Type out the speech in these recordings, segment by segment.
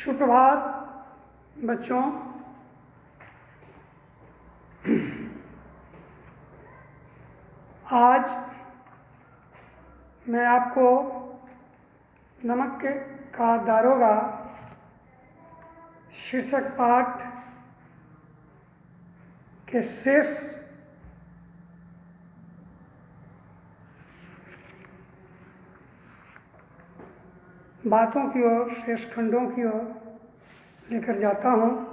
सुप्रभात बच्चों। आज मैं आपको नमक का दारोगा शीर्षक पाठ के शेष बातों की ओर, शेष खंडों की ओर लेकर जाता हूँ।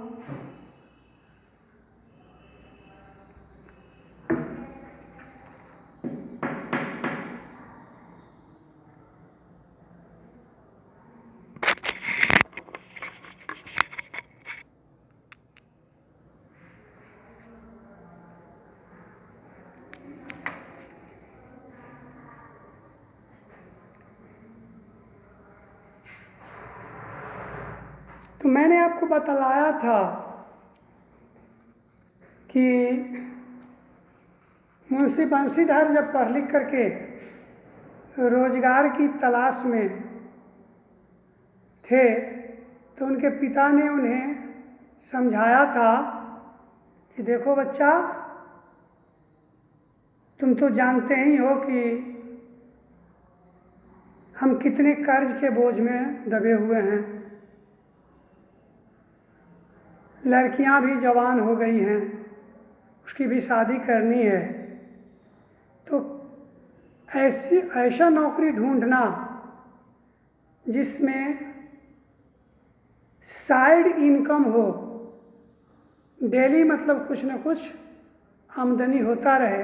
तो मैंने आपको बतलाया था कि मुंशी बंशीधर जब पढ़ लिख करके रोजगार की तलाश में थे तो उनके पिता ने उन्हें समझाया था कि देखो बच्चा, तुम तो जानते ही हो कि हम कितने कर्ज के बोझ में दबे हुए हैं। लड़कियां भी जवान हो गई हैं, उसकी भी शादी करनी है, तो ऐसा नौकरी ढूंढना जिसमें साइड इनकम हो, डेली मतलब कुछ न कुछ आमदनी होता रहे,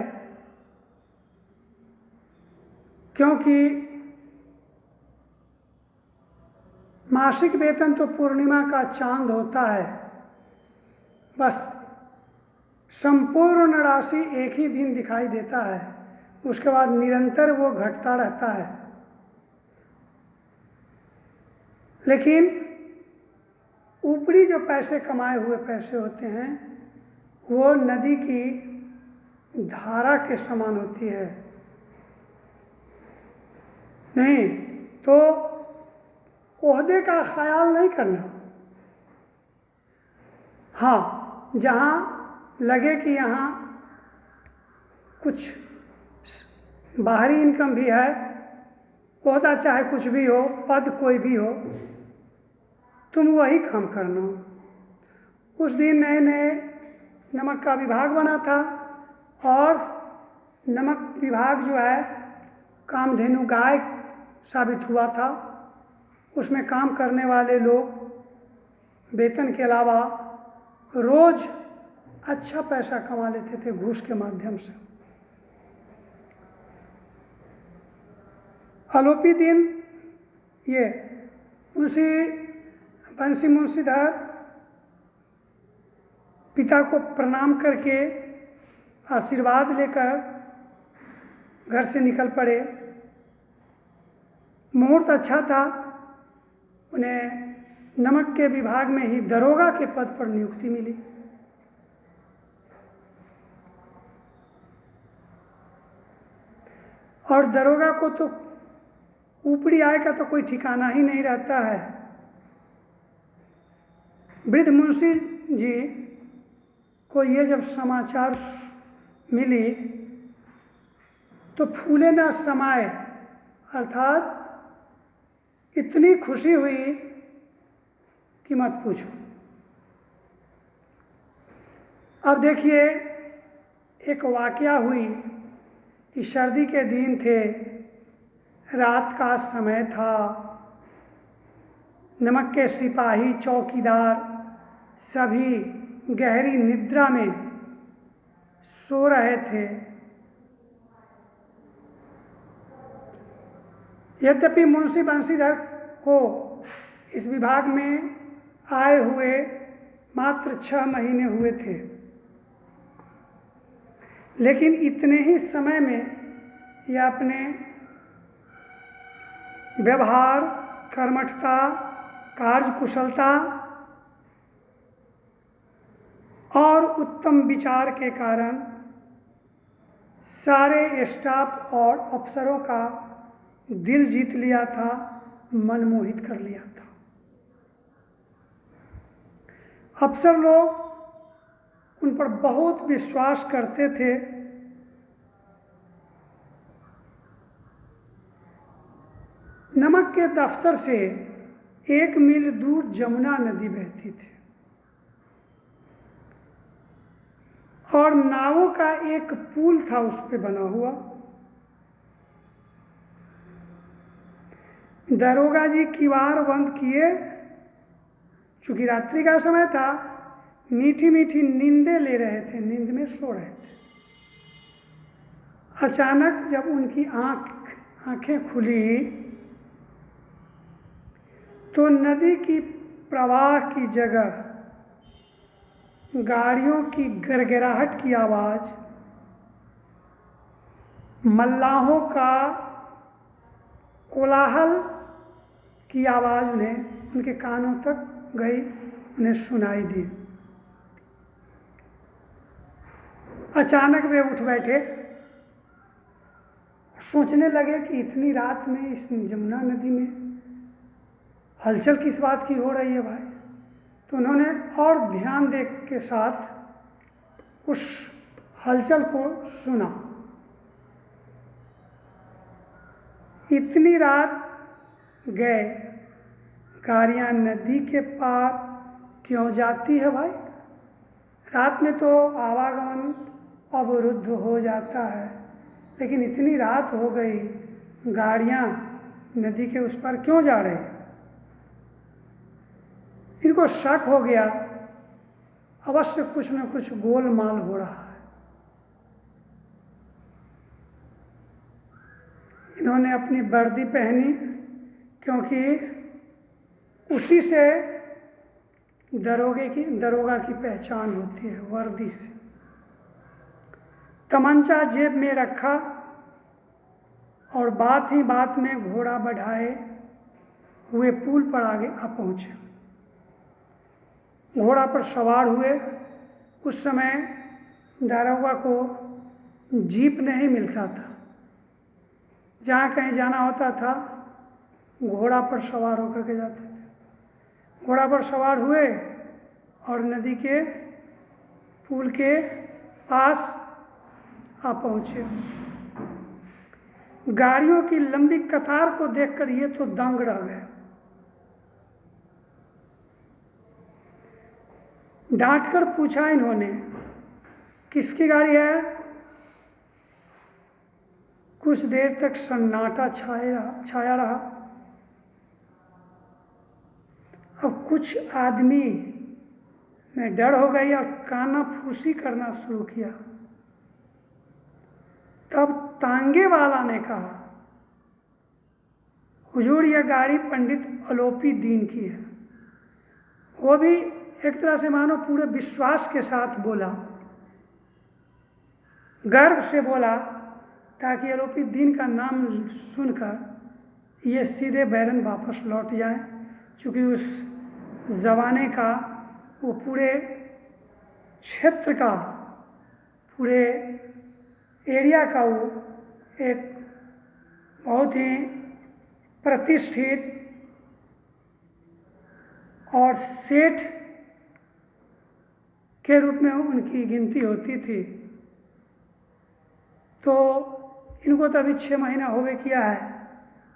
क्योंकि मासिक वेतन तो पूर्णिमा का चांद होता है, बस संपूर्ण राशि एक ही दिन दिखाई देता है, उसके बाद निरंतर वो घटता रहता है। लेकिन ऊपरी जो पैसे कमाए हुए पैसे होते हैं वो नदी की धारा के समान होती है। नहीं तो ओहदे का ख्याल नहीं करना। हाँ, जहाँ लगे कि यहाँ कुछ बाहरी इनकम भी है, ओहदा चाहे कुछ भी हो, पद कोई भी हो, तुम वही काम करना। उस दिन नए नए नमक का विभाग बना था और नमक विभाग जो है कामधेनु गाय साबित हुआ था। उसमें काम करने वाले लोग वेतन के अलावा रोज अच्छा पैसा कमा लेते थे घूस के माध्यम से। आलोपी दिन ये बंसी मुंशीधर पिता को प्रणाम करके आशीर्वाद लेकर घर से निकल पड़े। मुहूर्त अच्छा था, उन्हें नमक के विभाग में ही दरोगा के पद पर नियुक्ति मिली। और दरोगा को तो ऊपरी आय का तो कोई ठिकाना ही नहीं रहता है। वृद्ध मुंशी जी को ये जब समाचार मिली तो फूले न समाये, अर्थात इतनी खुशी हुई कि मत पूछो। अब देखिए, एक वाकया हुई कि सर्दी के दिन थे, रात का समय था, नमक के सिपाही चौकीदार सभी गहरी निद्रा में सो रहे थे। यद्यपि मुंशी बंशीधर को इस विभाग में आए हुए मात्र 6 महीने हुए थे, लेकिन इतने ही समय में यह अपने व्यवहार, कर्मठता, कार्यकुशलता और उत्तम विचार के कारण सारे स्टाफ और अफसरों का दिल जीत लिया था, मनमोहित कर लिया था। अफसर लोग उन पर बहुत विश्वास करते थे। नमक के दफ्तर से 1 मील दूर जमुना नदी बहती थी और नावों का एक पुल था उस पे बना हुआ। दरोगा जी किवाड़ बंद किए, चूंकि रात्रि का समय था, मीठी मीठी नींदें ले रहे थे, नींद में सो रहे थे। अचानक जब उनकी आंखें खुली तो नदी की प्रवाह की जगह गाड़ियों की गड़गड़ाहट की आवाज़, मल्लाहों का कोलाहल की आवाज़ उनके कानों तक गई, उन्हें सुनाई दी। अचानक वे उठ बैठे, सोचने लगे कि इतनी रात में इस जमुना नदी में हलचल किस बात की हो रही है भाई। तो उन्होंने और ध्यान दे के साथ उस हलचल को सुना। इतनी रात गए, गाड़ियाँ नदी के पार क्यों जाती है भाई? रात में तो आवागमन अवरुद्ध हो जाता है, लेकिन इतनी रात हो गई, गाड़ियाँ नदी के उस पार क्यों जा रही? इनको शक हो गया, अवश्य कुछ न कुछ गोलमाल हो रहा है। इन्होंने अपनी वर्दी पहनी, क्योंकि उसी से दरोगा की पहचान होती है, वर्दी से। तमंचा जेब में रखा और बात ही बात में घोड़ा बढ़ाए हुए पुल पर आगे आ पहुँचे। घोड़ा पर सवार हुए। उस समय दरोगा को जीप नहीं मिलता था, जहाँ कहीं जाना होता था घोड़ा पर सवार होकर के जाते थे। घोड़ा पर सवार हुए और नदी के पुल के पास आ पहुँचे। गाड़ियों की लंबी कतार को देखकर ये तो दंग रह गए। डांटकर पूछा इन्होंने, किसकी गाड़ी है? कुछ देर तक सन्नाटा छाया रहा। अब कुछ आदमी में डर हो गई और कानाफूसी करना शुरू किया। तब तांगे वाला ने कहा, हुजूर यह गाड़ी पंडित अलोपी दीन की है। वो भी एक तरह से मानो पूरे विश्वास के साथ बोला, गर्व से बोला, ताकि अलोपी दीन का नाम सुनकर ये सीधे बैरन वापस लौट जाएं, क्योंकि उस ज़माने का वो पूरे क्षेत्र का, पूरे एरिया का वो एक बहुत ही प्रतिष्ठित और सेठ के रूप में उनकी गिनती होती थी। तो इनको तो अभी 6 महीना हो गए किया है,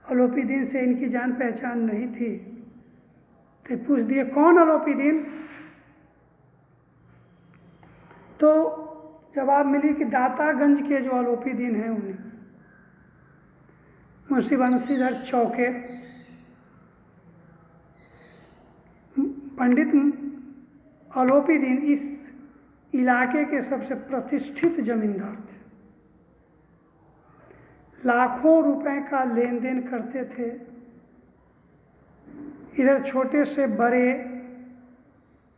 अलोपी दीन से इनकी जान पहचान नहीं थी। तो पूछ दिए, कौन अलोपी दीन? तो जवाब मिली कि दातागंज के जो अलोपी दीन हैं उन्हें मुंशी बंशीधर चौके पंडित अलोपी दीन इस इलाके के सबसे प्रतिष्ठित जमींदार थे। लाखों रुपए का लेन देन करते थे। इधर छोटे से बड़े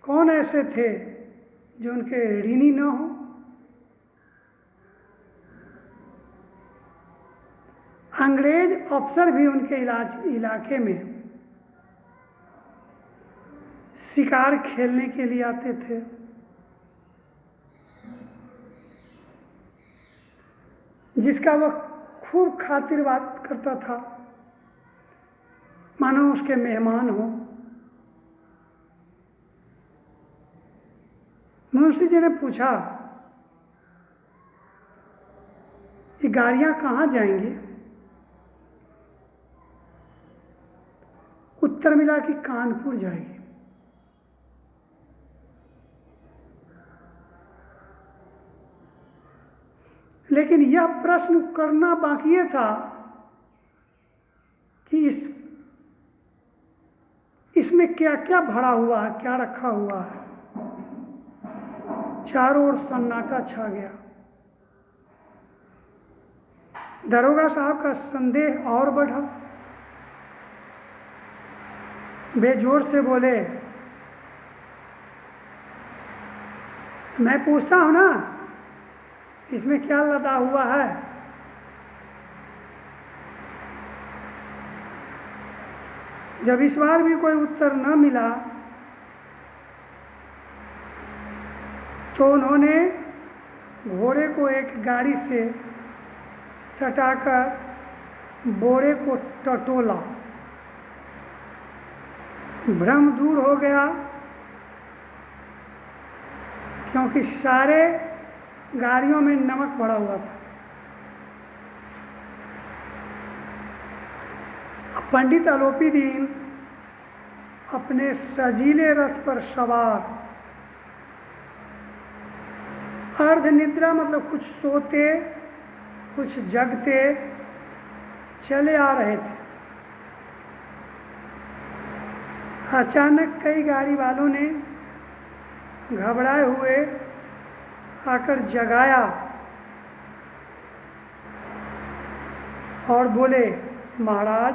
कौन ऐसे थे जो उनके ऋणी न हो? अंग्रेज अफसर भी उनके इलाके में शिकार खेलने के लिए आते थे। जिसका वह खूब खातिर बात करता था, मानो उसके मेहमान हो। मुंशी जी ने पूछा, ये गाड़ियां कहाँ जाएंगी? उत्तर मिला कि कानपुर जाएगी। लेकिन यह प्रश्न करना बाकी था कि इसमें क्या क्या भरा हुआ है, क्या रखा हुआ है। चारों ओर सन्नाटा छा गया। दरोगा साहब का संदेह और बढ़ा। बेजोर से बोले, मैं पूछता हूं ना, इसमें क्या लदा हुआ है? जब इस बार भी कोई उत्तर न मिला तो उन्होंने घोड़े को एक गाड़ी से सटाकर बोरे को टटोला। भ्रम दूर हो गया, क्योंकि सारे गाड़ियों में नमक भरा हुआ था। पंडित आलोपीदीन अपने सजीले रथ पर सवार, अर्ध निद्रा मतलब कुछ सोते कुछ जगते चले आ रहे थे। अचानक कई गाड़ी वालों ने घबराए हुए आकर जगाया और बोले, महाराज,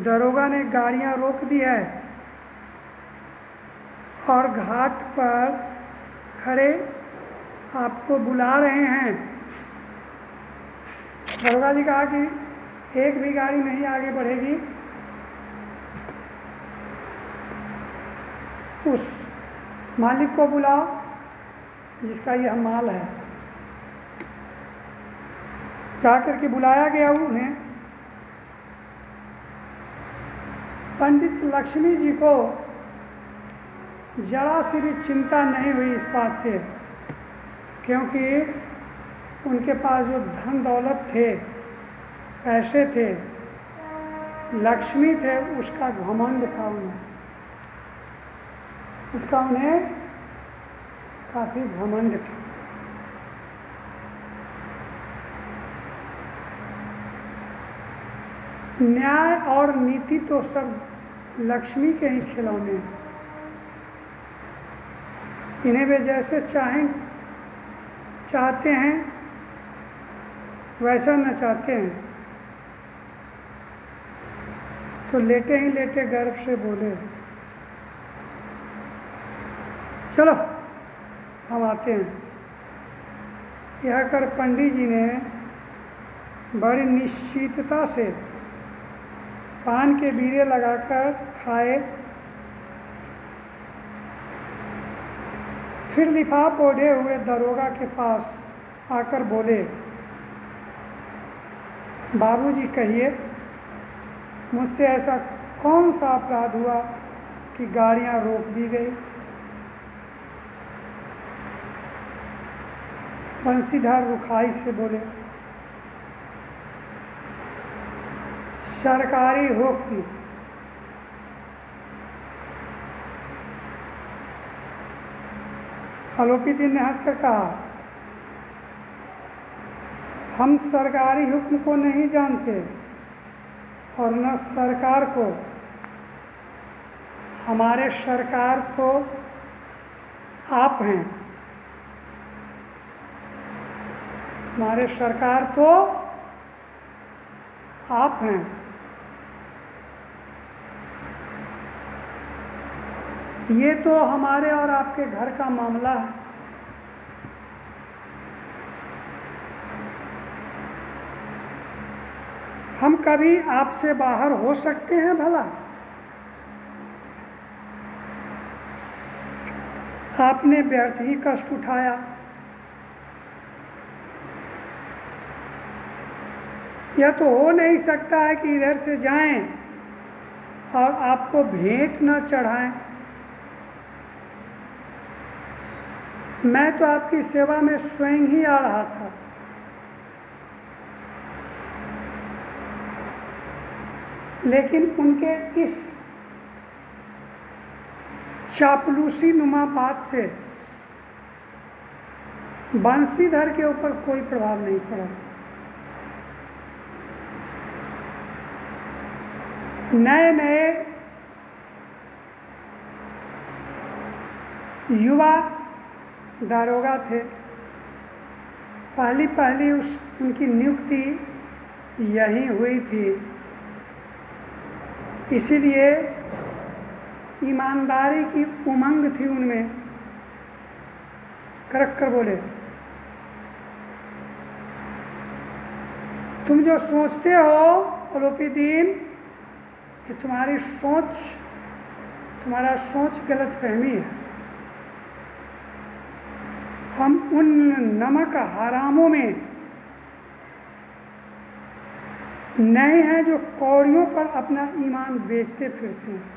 दरोगा ने गाड़ियां रोक दी है और घाट पर खड़े आपको बुला रहे हैं। दरोगा जी कहा कि एक भी गाड़ी नहीं आगे बढ़ेगी। उस मालिक को बुलाओ जिसका यह माल है। जाकर के बुलाया गया उन्हें। पंडित लक्ष्मी जी को जरा सी भी चिंता नहीं हुई इस बात से, क्योंकि उनके पास जो धन दौलत थे, पैसे थे, लक्ष्मी थे, उसका घमंड था उन्हें। उसका उन्हें काफ़ी घमंड था। न्याय और नीति तो सब लक्ष्मी के ही खिलौने हैं। इन्हें वे जैसे चाहते हैं वैसा न चाहते हैं। तो लेटे ही लेटे गर्व से बोले, चलो हम आते हैं। यह कर पंडित जी ने बड़ी निश्चितता से पान के बीड़े लगाकर खाए, फिर लिफाफ ओढ़े हुए दरोगा के पास आकर बोले, बाबूजी कहिए, मुझसे ऐसा कौन सा अपराध हुआ कि गाड़ियां रोक दी गई? बंसीधर रुखाई से बोले, सरकारी हुक्म। आलोपीदीन ने हंसकर कहा, हम सरकारी हुक्म को नहीं जानते और न सरकार को। हमारे सरकार तो आप हैं। हमारे सरकार तो आप हैं। ये तो हमारे और आपके घर का मामला है। हम कभी आपसे बाहर हो सकते हैं भला? आपने व्यर्थ ही कष्ट उठाया। यह तो हो नहीं सकता है कि इधर से जाएं और आपको भेंट न चढ़ाएं। मैं तो आपकी सेवा में स्वयं ही आ रहा था, लेकिन उनके इस चापलूसी नुमा बात से बंशीधर के ऊपर कोई प्रभाव नहीं पड़ा। नए नए युवा दारोगा थे, पहली पहली उनकी नियुक्ति यहीं हुई थी, इसीलिए ईमानदारी की उमंग थी उनमें। करक कर बोले, तुम जो सोचते हो ओलोपीदीन, ये तुम्हारी सोच, तुम्हारा सोच गलत फहमी है। हम उन नमक हरामों में नहीं हैं जो कौड़ियों पर अपना ईमान बेचते फिरते हैं।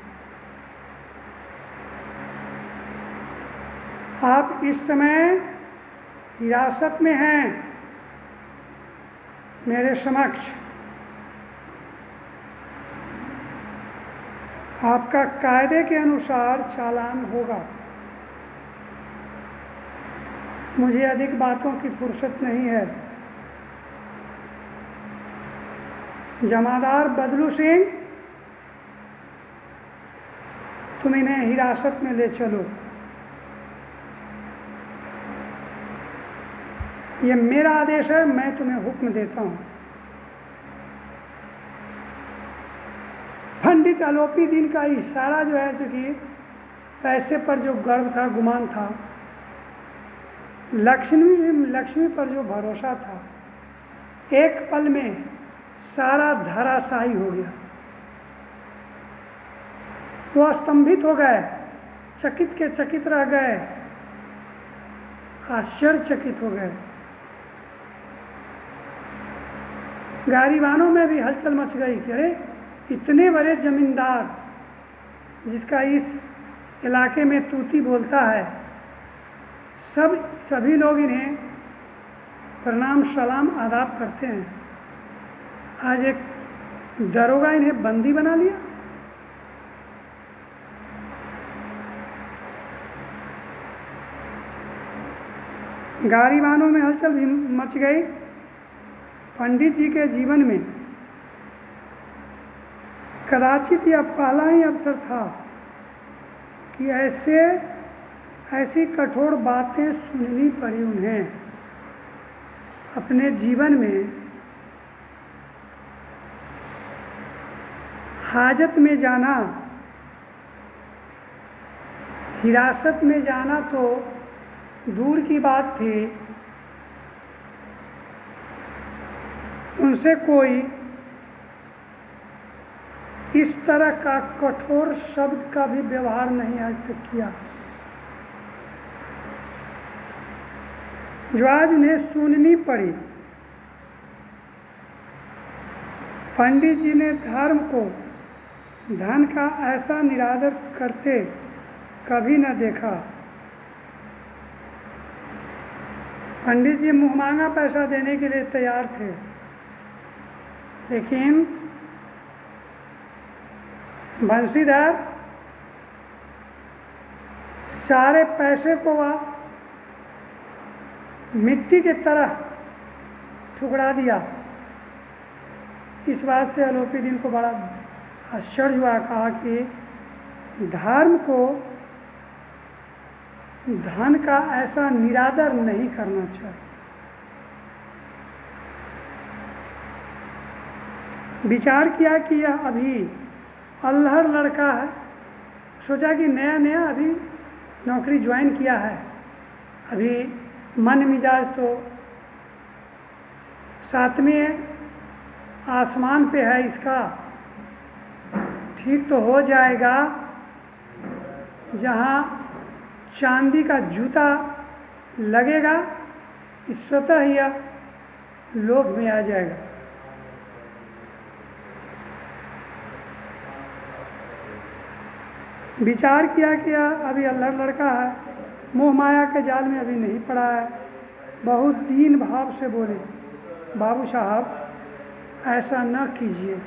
आप इस समय हिरासत में हैं मेरे समक्ष। आपका कायदे के अनुसार चालान होगा। मुझे अधिक बातों की फुर्सत नहीं है। जमादार बदलू सिंह, तुम इन्हें हिरासत में ले चलो। ये मेरा आदेश है, मैं तुम्हें हुक्म देता हूँ। पंडित ओलोपीदीन का इशारा जो है, चूँकि पैसे पर जो गर्व था, गुमान था, लक्ष्मी पर जो भरोसा था, एक पल में सारा धराशायी हो गया। वो स्तंभित हो गए, चकित के चकित रह गए, आश्चर्यचकित हो गए। गारीबानों में भी हलचल मच गई कि अरे, इतने बड़े जमींदार जिसका इस इलाके में तूती बोलता है, सभी लोग इन्हें प्रणाम सलाम आदाब करते हैं, आज एक दरोगा इन्हें बंदी बना लिया। गारीबानों में हलचल भी मच गई। पंडित जी के जीवन में कदाचित यह पहला ही अवसर था कि ऐसी कठोर बातें सुननी पड़ी उन्हें। अपने जीवन में हाजत में जाना, हिरासत में जाना तो दूर की बात थी, उनसे कोई इस तरह का कठोर शब्द का भी व्यवहार नहीं आज तक किया, जो आज उन्हें सुननी पड़ी। पंडित जी ने धर्म को धन का ऐसा निरादर करते कभी न देखा। पंडित जी मुँहमांगा पैसा देने के लिए तैयार थे, लेकिन बंशीधर सारे पैसे को वह मिट्टी की तरह ठुकरा दिया। इस बात से ओलोपीदीन को बड़ा आश्चर्य हुआ। कहा कि धर्म को धन का ऐसा निरादर नहीं करना चाहिए। विचार किया कि यह अभी अल्हड़ लड़का है, सोचा कि नया नया अभी नौकरी ज्वाइन किया है, अभी मन मिजाज तो 7वें आसमान पे है इसका, ठीक तो हो जाएगा। जहाँ चांदी का जूता लगेगा, इस स्वतः ही लोभ में आ जाएगा। विचार किया कि अभी अल्हड़ लड़का है, मोह माया के जाल में अभी नहीं पड़ा है। बहुत दीन भाव से बोले, बाबू साहब ऐसा न कीजिए,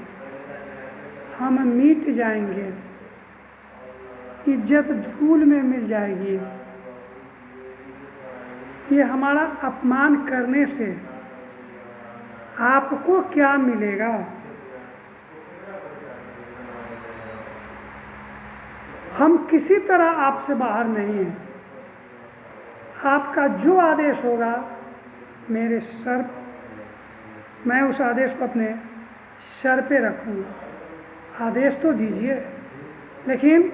हम मिट जाएंगे, इज्जत धूल में मिल जाएगी। ये हमारा अपमान करने से आपको क्या मिलेगा? हम किसी तरह आपसे बाहर नहीं हैं। आपका जो आदेश होगा मेरे सर, मैं उस आदेश को अपने सर पे रखूँगा। आदेश तो दीजिए, लेकिन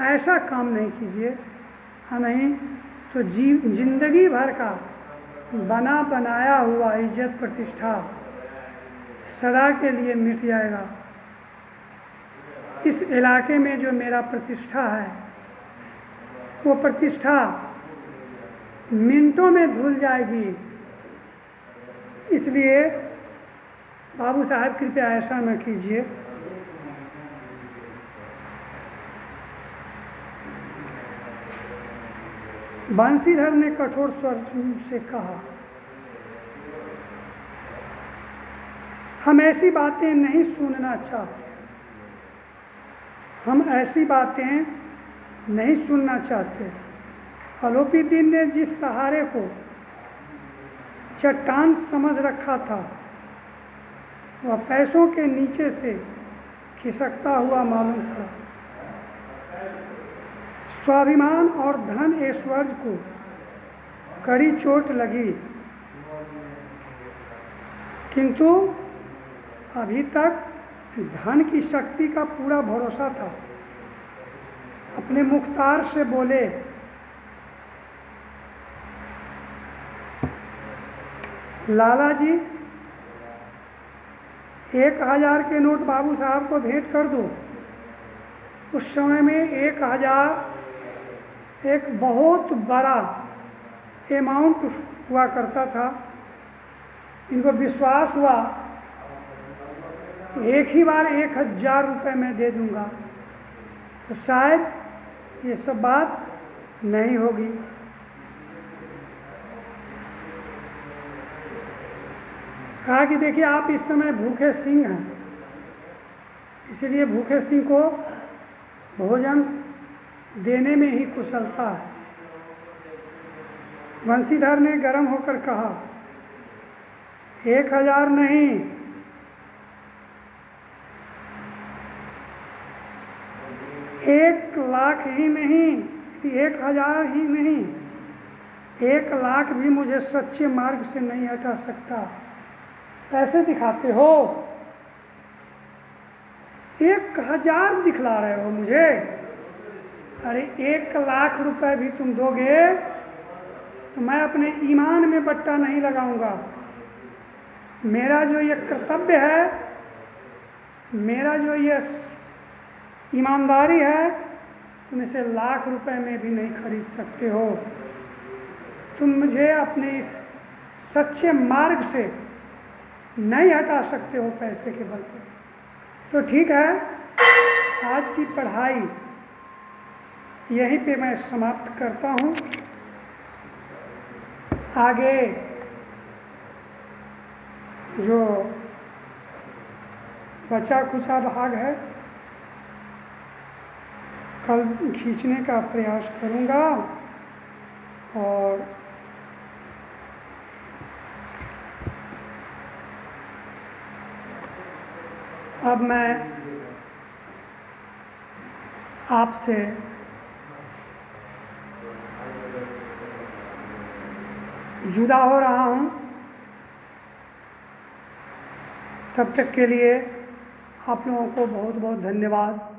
ऐसा काम नहीं कीजिए, हाँ नहीं तो जिंदगी भर का बना बनाया हुआ इज्जत प्रतिष्ठा सदा के लिए मिट जाएगा। इस इलाके में जो मेरा प्रतिष्ठा है वो प्रतिष्ठा मिनटों में धुल जाएगी। इसलिए बाबू साहब कृपया ऐसा न कीजिए। बंशीधर ने कठोर स्वर से कहा, हम ऐसी बातें नहीं सुनना चाहते, हम ऐसी बातें नहीं सुनना चाहते। अलोपीदीन ने जिस सहारे को चट्टान समझ रखा था वह पैसों के नीचे से खिसकता हुआ मालूम पड़ा। स्वाभिमान और धन ऐश्वर्य को कड़ी चोट लगी, किंतु अभी तक धन की शक्ति का पूरा भरोसा था। अपने मुख्तार से बोले, लाला जी 1000 के नोट बाबू साहब को भेंट कर दो। उस समय में 1000 एक बहुत बड़ा अमाउंट हुआ करता था। इनको विश्वास हुआ एक ही बार 1000 रुपये में दे दूंगा, तो शायद ये सब बात नहीं होगी। कहा कि देखिए आप इस समय भूखे सिंह हैं, इसलिए भूखे सिंह को भोजन देने में ही कुशलता है। बंशीधर ने गर्म होकर कहा, 1000 नहीं, 1,00,000 ही नहीं, 1000 ही नहीं, 1,00,000 भी मुझे सच्चे मार्ग से नहीं हटा सकता। पैसे दिखाते हो, 1000 दिखला रहे हो मुझे। अरे 1,00,000 रुपए भी तुम दोगे तो मैं अपने ईमान में बट्टा नहीं लगाऊंगा। मेरा जो ये कर्तव्य है, मेरा जो ये ईमानदारी है, तुम इसे 1,00,000 रुपए में भी नहीं खरीद सकते हो। तुम मुझे अपने इस सच्चे मार्ग से नहीं हटा सकते हो पैसे के बल पर। तो ठीक है, आज की पढ़ाई यहीं पे मैं समाप्त करता हूँ। आगे जो बचा खुचा भाग है कल खींचने का प्रयास करूँगा। और अब मैं आपसे जुदा हो रहा हूँ। तब तक के लिए आप लोगों को बहुत बहुत धन्यवाद।